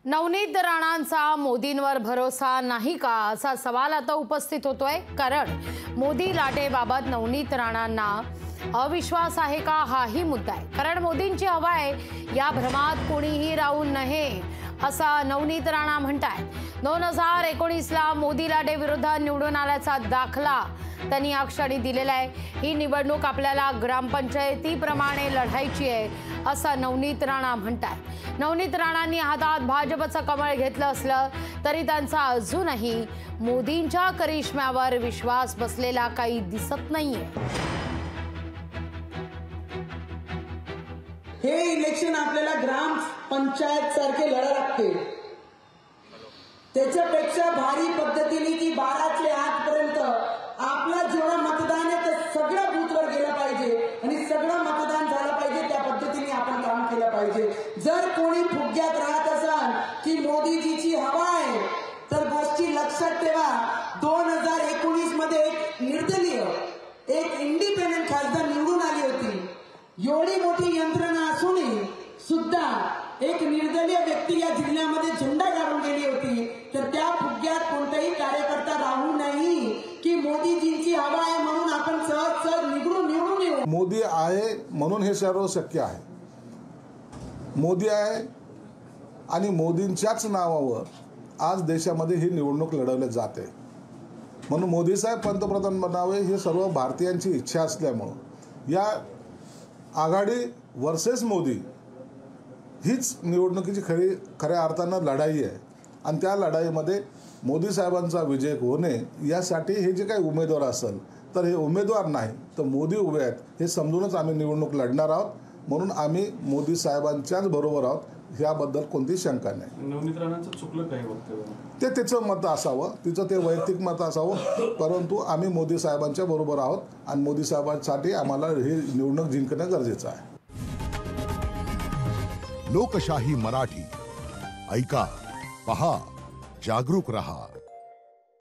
नवनीत राणांचा मोदींवर भरोसा नाही का असा सवाल आता उपस्थित होतोय। कारण मोदी लाटेबाबत नवनीत राणांना अविश्वास आहे का हाही मुद्दा आहे। कारण मोदींची हवा आहे या भ्रमात कोणीही राहू नये असा नवनीत राणा म्हणतायत। 2019ला मोदी लाटे विरोधात निवडून आल्याचा दाखला त्यांनी या क्षणी दिलेला आहे। ही निवडणूक आपल्याला ग्रामपंचायतीप्रमाणे लढायची आहे असं नवनीत राणा म्हणतात। नवनीत राणांनी हातात भाजपचं कमळ घेतलं असलं तरी त्यांचा अजूनही मोदींच्या करिश्म्यावर विश्वास बसलेला काही दिसत नाहीये। हे इलेक्शन आपल्याला ग्राम पंचायत सारखे लढा लागते। त्याच्यापेक्षा भारी पद्धतीने की 12 ते 8 पर्यंत आपला जेवढा मतदान आहे ते सगळ्या बूथवर गेलं पाहिजे आणि सगळं मतदान झालं पाहिजे। त्या पद्धतीने आपण काम केलं पाहिजे। जर कोणी फुग्यात राहत असाल की मोदीजीची हवा आहे तर गोष्टी लक्षात ठेवा। 2019 मध्ये एक निर्दलीय एक इंडिपेंडेंट खासदार निवडून आली होती। एवढी मोठी यंत्रणा असूनही सुद्धा एक निर्दलीय व्यक्ती या जिल्ह्यामध्ये झेंडा काढून गेली होती। तर त्या फुग्यात कोणताही कार्यकर्ता राहू नाही की मोदीजींची हवा आहे म्हणून आपण सहज निवडून येऊ। मोदी आहे म्हणून हे सर्व शक्य आहे। मोदी आहे आणि मोदींच्याच नावावर आज देशामध्ये ही निवडणूक लढवली जाते। म्हणून मोदी साहेब पंतप्रधान बनावे ही सर्व भारतीयांची इच्छा असल्यामुळे या आघाडी वर्सेस मोदी हीच निवडणुकीची खऱ्या अर्थानं लढाई आहे। आणि त्या लढाईमध्ये मोदी साहेबांचा विजय होणे यासाठी हे जे काही उमेदवार असेल तर हे उमेदवार नाही तर मोदी उभे आहेत हे समजूनच आम्ही निवडणूक लढणार आहोत। म्हणून आम्ही मोदी साहेबांच्याच बरोबर आहोत याबद्दल कोणतीही शंका नाही। नवनीत राणांचं चुकलं काही वक्तव्य ते त्याचं मत असावं, तिचं ते वैयक्तिक मत असावं, परंतु आम्ही मोदी साहेबांच्या बरोबर आहोत आणि मोदी साहेबांसाठी आम्हाला ही निवडणूक जिंकणं गरजेचं आहे। लोकशाही मराठी ऐका, पहा, जागरूक रहा।